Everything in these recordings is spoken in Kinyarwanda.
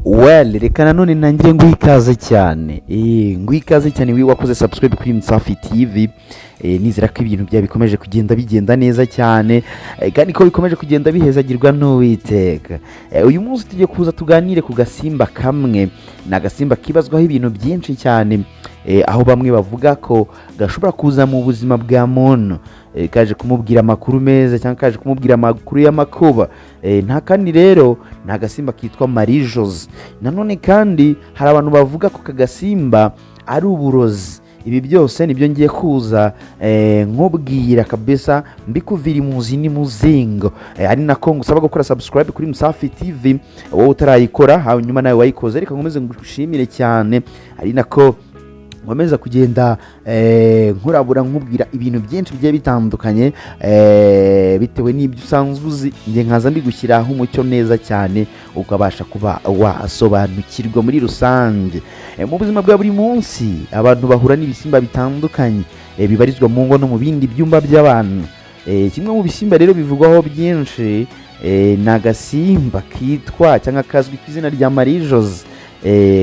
Well, reka nanone ntangire nguha ikaze cyane. Nguha ikaze cyane wakoze subscribe kuri Msafi TV. Nizera ko ibintu bya bikomeje kugenda bigenda neza cyane, kandi ko bikomeje kugenda bihezagirwa n'Uwiteka. Uyu munsi tugiye kuza tuganire ku gasimba kamwe, na gasimba kibazwaho ibintu byinshi cyane, aho bamwe bavuga ko gashobora kuza mu buzima bwa muntu, kaje kumubwira amakuru meza cyangwa kaje kumubwira amakuru y'amakuba. Nta kandi rero nta gasimba kitwa Marie Jose. Nanone kandi hari abantu bavuga ko kagasimba ari uburozi. Ibi byose nibyo ngiye kuza nkubwira kabisa, mbikuvira imuzi n'imuzingo. Ari nako ngusaba gukora subscribe kuri Msafi TV wowe utarayikora, hanyuma nawe wayikoze, reka nkomeze ngushimire cyane. Ari nako nkomeza kugenda nkurabura nkubwira ibintu byinshi bigiye bitandukanye, bitewe n'ibyo usanzwe uzi, nge nkaza mbigushyiraho umucyo neza cyane, ukabasha kuba wasobanukirwa muri rusange. Mu buzima bwa buri munsi abantu bahura n'ibisimba bitandukanye, bibarizwa mu ngo no mu bindi byumba by'abantu. Kimwe mu bisimba rero bivugwaho byinshi ni agasimba kitwa cyangwa kazwi ku izina rya Marie Jose.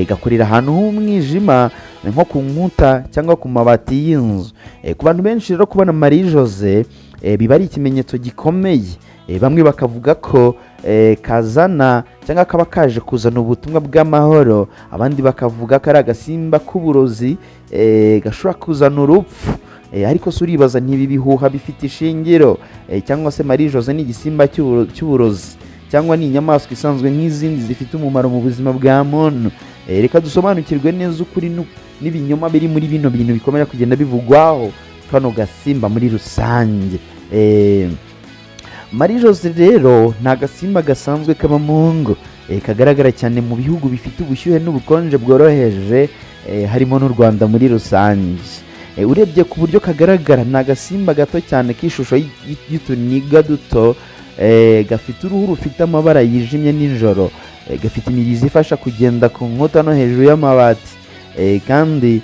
Gakorera ahantu h'umwijima nko ku nkuta cyangwa ku mabati y'inzu. Ku bantu benshi rero kubona Marie Jose biba ari ikimenyetso gikomeye. Bamwe bakavuga ko kazana cyangwa kaba kaje kuzana ubutumwa bw'amahoro, abandi bakavuga ko ari agasimba k'uburozi gashobora kuzana urupfu. Ariko se uribaza ntibi bihuha bifite ishingiro, cyangwa se Marie Jose ni igisimba cy'uburozi cyangwa ni inyamaswa isanzwe nk'izindi zifite umumaro mu buzima bwa muntu? Reka dusobanukirwe neza ukuri n'ibinyoma biri muri bino bintu bikomeza kugenda bivugwaho kano gasimba muri rusange. Marie Jose rero nta gasimba gasanzwe kaba mu ngo, kagaragara cyane mu bihugu bifite ubushyuhe n'ubukonje bworoheje, harimo n'u Rwanda muri rusange. Urebye ku buryo kagaragara, ni agasimba gato cyane k'ishusho y'utuniga duto, gafite uruhu rufite amabara yijimye nijoro, gafite imirizo ifasha kugenda ku nkuta no hejuru y'amabati, kandi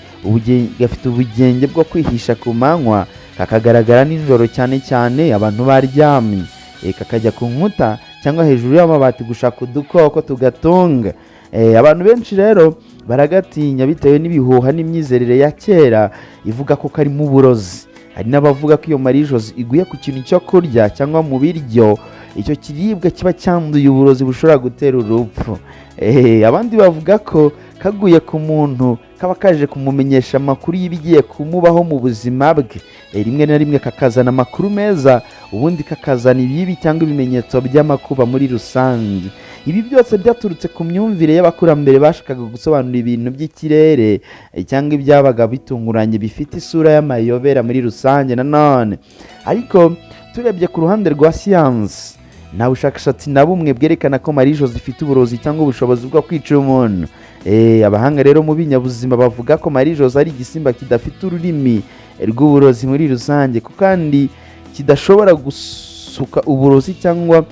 gafite ubugenge bwo kwihisha ku manywa, kakagaragara nijoro cyane cyane abantu baryamye. Kakajya ku nkuta cyangwa hejuru y'amabati gushaka udukoko tugatunga. Abantu benshi rero baragatinya bitewe n'ibihuha n'imyizerere ya kera ivuga ko karimo uburozi. Hari n'abavuga ko iyo Marie Jose iguye ku kintu cyo kurya cyangwa mu biryo, icyo kiribwa kiba cyanduye uburozi bushobora gutera urupfu. Abandi bavuga ko kaguye ku muntu kaba kaje kumumenyesha amakuru y'ibigiye kumubaho mu buzima bwe. Rimwe na rimwe kakazana amakuru meza, ubundi kakazana ibibi cyangwa ibimenyetso by'amakuba muri rusange. Ibi byose byaturutse ku myumvire y'abakurambere bashakaga gusobanura ibintu by'ikirere cyangwa ibyabaga bitunguranye bifite isura y'amayobera muri rusange. Nanone ariko turebye ku ruhande rwa siyansi, nta bushakashatsi na bumwe bwerekana ko Marie Jose ifite uburozi cyangwa ubushobozi bwo kwica umuntu. Abahanga rero mu binyabuzima bavuga ko Marie Jose ari igisimba kidafite ururimi rw'uburozi muri rusange, kandi kidashobora gusuka uburozi cyangwa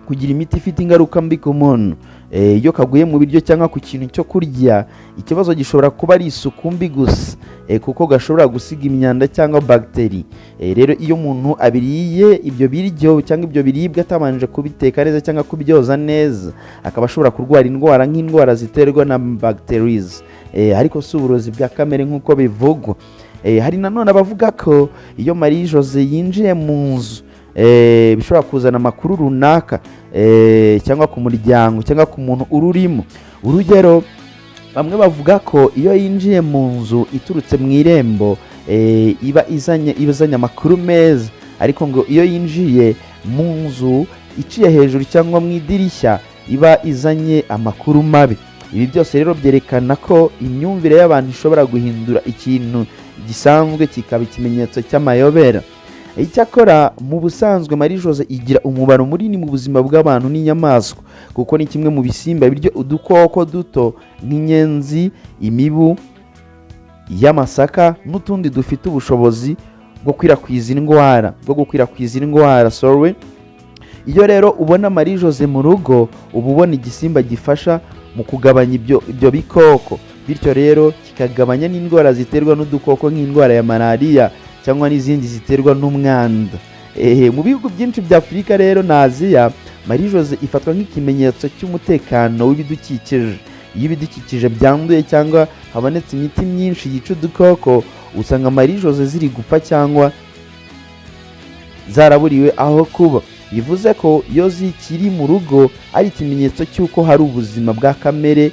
kugira imiti ifite ingaruka mbi ku muntu. Iyo kaguye mu biryo cyangwa ku kintu cyo kurya, ikibazo gishobora kuba ari isuku mbi gusa, kuko gashobora gusiga imyanda cyangwa bagiteri. Rero iyo umuntu abiriye ibyo biryo cyangwa ibyo biribwa atabanje kubiteka neza cyangwa kubyoza neza, akaba ashobora kurwara indwara nk'indwara ziterwa na bacteries, ariko si uburozi bwa kamere nk'uko bivugwa. Hari nanone abavuga ko iyo Marie Jose yinjiye mu nzu, bishobora kuzana amakuru runaka, cyangwa ku muryango cyangwa ku muntu ururimo. Urugero, bamwe bavuga ko iyo yinjiye mu nzu iturutse mu irembo, iba izanye amakuru meza, ariko ngo iyo yinjiye mu nzu iciye hejuru cyangwa mu idirishya, iba izanye amakuru mabi. Ibi byose rero byerekana ko imyumvire y'abantu ishobora guhindura ikintu gisanzwe kikaba ikimenyetso cy'amayobera. Icyakora mu busanzwe Marie Jose igira umubaro munini mu buzima bw'abantu n'inyamaswa, kuko ni kimwe mu bisimba biryo udukoko duto nk'inyenzi, imibu y'amasaka n'utundi dufite ubushobozi bwo gukwirakwiza indwara. Iyo rero ubona Marie Jose mu rugo, uba ubona igisimba gifasha mu kugabanya ibyo bikoko, bityo rero kikagabanya n'indwara ziterwa n'udukoko nk'indwara ya malariya cyangwa n'izindi ziterwa n'umwanda. Mu bihugu byinshi bya Afurika rero na Aziya, Marie Jose ifatwa nk'ikimenyetso cy'umutekano w'ibidukikije. Iyo ibidukikije byanduye cyangwa habonetse imiti myinshi yica udukoko, usanga Marie Jose ziri gupfa cyangwa zaraburiwe aho kuba. Bivuze ko iyo zikiri mu rugo ari ikimenyetso cy'uko hari ubuzima bwa kamere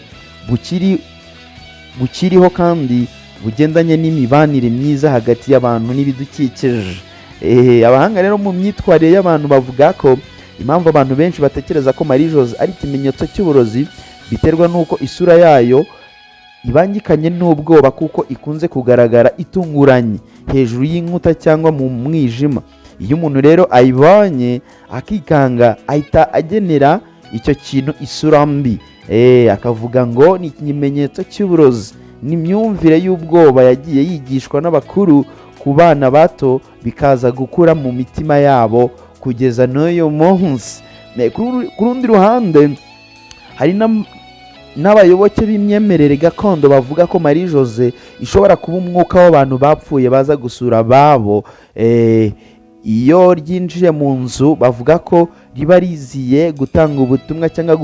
bukiriho kandi bugendanye n'imibanire myiza hagati y'abantu n'ibidukikije. Abahanga rero mu myitwarire y'abantu bavuga ko impamvu abantu benshi batekereza ko Marie Jose ari ikimenyetso cy'uburozi biterwa n'uko isura yayo ibangikanye n'ubwoba, kuko ikunze kugaragara itunguranye hejuru y'inkuta cyangwa mu mwijima. Iyo umuntu rero ayibonye akikanga, ahita agenera icyo kintu isura mbi, akavuga ngo ni ikimenyetso cy'uburozi. Ni imyumvire y'ubwoba yagiye yigishwa n'abakuru ku bana bato, bikaza gukura mu mitima yabo kugeza n'uyu munsi. Ku rundi ruhande hari n'abayoboke b'imyemerere gakondo bavuga ko Marie Jose ishobora kuba umwuka w'abantu bapfuye baza gusura ababo. Iyo ryinjiye mu nzu bavuga ko riba riziye gutanga ubutumwa cyangwa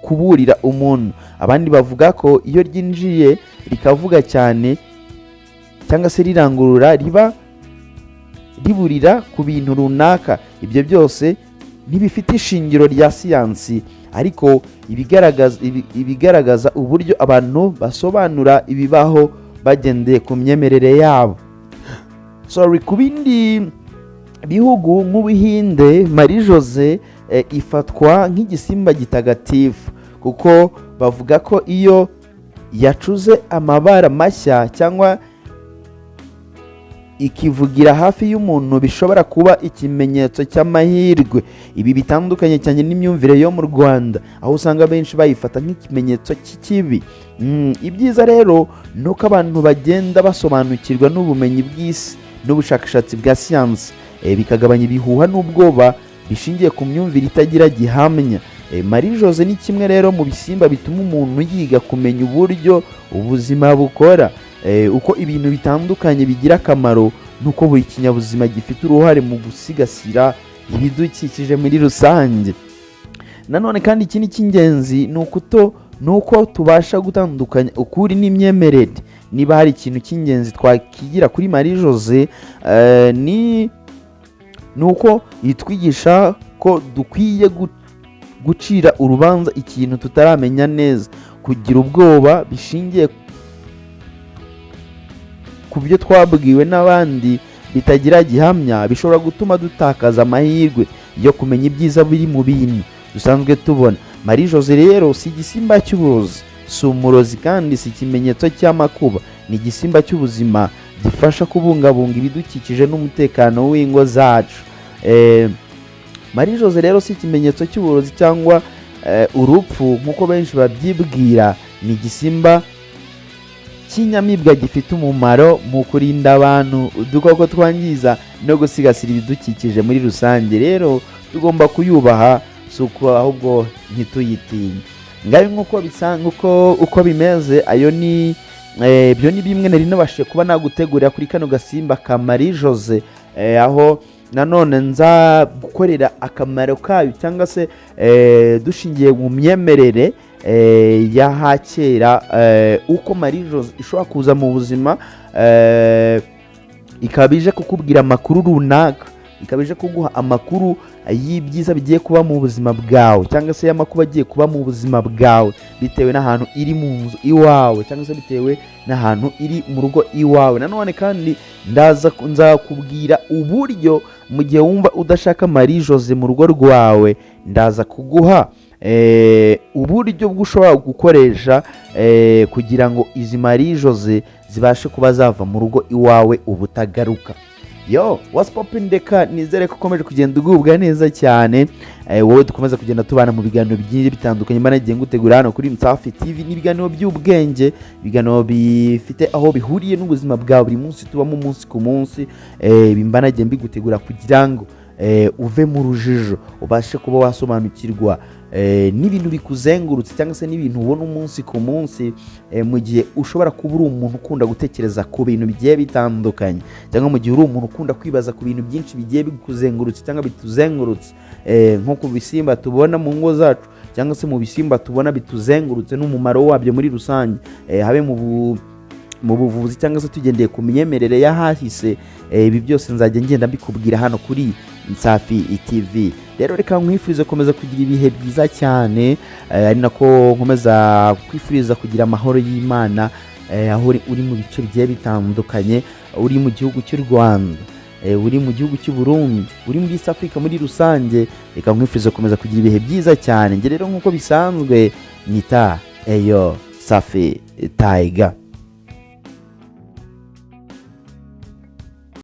kuburira umuntu. Abandi bavuga ko iyo ryinjiye rikavuga cyane cyangwa se rirangurura, riba riburira ku bintu runaka. Ibyo byose ntibifite ishingiro rya siyansi, ariko ibigaragaza uburyo abantu basobanura ibibaho bagendeye ku myemerere yabo. Ku bindi bihugu nk'Ubuhinde, Marie Jose ifatwa nk'igisimba gitagatifu, kuko bavuga ko iyo yacuze amabara mashya cyangwa ikivugira hafi y'umuntu bishobora kuba ikimenyetso cy'amahirwe. Ibi bitandukanye cyane n'imyumvire yo mu Rwanda, aho usanga benshi bayifata nk'ikimenyetso cy'ikibi. Ibyiza rero ni uko abantu bagenda basobanukirwa n'ubumenyi bw'isi n'ubushakashatsi bwa siyansi, bikagabanya ibihuha n'ubwoba bishingiye ku myumvire itagira gihamya. Marie Jose ni kimwe rero mu bisimba bituma umuntu yiga kumenya uburyo ubuzima bukora, uko ibintu bitandukanye bigira akamaro, n'uko buri kinyabuzima gifite uruhare mu gusigasira ibidukikije muri rusange. Nanone kandi ikindi cy'ingenzi ni uko tubasha gutandukanya ukuri n'imyemerere. Niba hari ikintu cy'ingenzi twakigira kuri Marie Jose, ni uko yitwigisha ko dukwiye gucira urubanza ikintu tutaramenya neza. Kugira ubwoba bishingiye ku byo twabwiwe n'abandi bitagira gihamya bishobora gutuma dutakaza amahirwe yo kumenya ibyiza biri mu bintu dusanzwe tubona. Marie Jose rero si igisimba cy'uburozi, si umurozi, kandi si ikimenyetso cy'amakuba. Ni igisimba cy'ubuzima gifasha kubungabunga ibidukikije n'umutekano w'ingo zacu. Marie Jose rero si ikimenyetso cy'uburozi cyangwa urupfu nk'uko benshi babyibwira. Ni igisimba cy'inyamibwa gifite umumaro mu kurinda abantu udukoko twangiza no gusigasira ibidukikije muri rusange. Rero tugomba kuyubaha, si uko ahubwo ntituyitinye. Ngaho nk'uko bisanga uko bimeze, ibyo ni bimwe nari nabashije kuba nagutegurira kuri kano gasimba ka Marie Jose, aho nanone nza gukorera akamaro kayo cyangwa se dushingiye mu myemerere y'ahakera, uko Marie Jose ishobora kuza mu buzima ikaba ije kukubwira amakuru runaka, ikaba ije kuguha amakuru y'ibyiza bigiye kuba mu buzima bwawe, cyangwa se y'amakuba agiye kuba mu buzima bwawe, bitewe n'ahantu iri mu nzu iwawe, cyangwa se bitewe n'ahantu iri mu rugo iwawe. Nanone kandi nzakubwira uburyo mu gihe wumva udashaka Marie Jose mu rugo rwawe, ndaza kuguha uburyo ushobora gukoresha kugira ngo izi Marie Jose zibashe kuba zava mu rugo iwawe ubutagaruka. What's poppin' deka, nizere ko ukomeje kugenda ugubwa neza cyane. Wowe dukomeza kugenda tubana mu biganiro bigiye bitandukanye mbana nagiye ngutegura hano kuri Msafi TV. Ni ibiganiro by'ubwenge, ibiganiro bifite aho bihuriye n'ubuzima bwa buri munsi tubamo umunsi ku munsi, mbana nagiye mbigutegura kugira ngo uve mu rujijo, ubashe kuba wasobanukirwa n'ibintu bikuzengurutse cyangwa se n'ibintu ubona umunsi ku munsi, mu gihe ushobora kuba uri umuntu ukunda gutekereza ku bintu bigiye bitandukanye, cyangwa mu gihe uri umuntu ukunda kwibaza ku bintu byinshi bigiye bikuzengurutse cyangwa bituzengurutse, nko ku bisimba tubona mu ngo zacu cyangwa se mu bisimba tubona bituzengurutse n'umumaro wabyo muri rusange, habe mu buvuzi cyangwa se tugendeye ku myemerere y'ahahise. Ibi byose nzajya ngenda mbikubwira hano kuri Nsafi TV. Rero reka nkwifurize komeza kugira ibihe byiza cyane, ari nako nkomeza kwifuriza kugira amahoro y'Imana, aho uri mu bice bigiye bitandukanye, uri mu gihugu cy'u Rwanda, uri mu gihugu cy'u Burundi, uri muri East Africa muri rusange. Reka nkwifurize komeza kugira ibihe byiza cyane. Nge rero nk'uko bisanzwe nita Safi Tiger.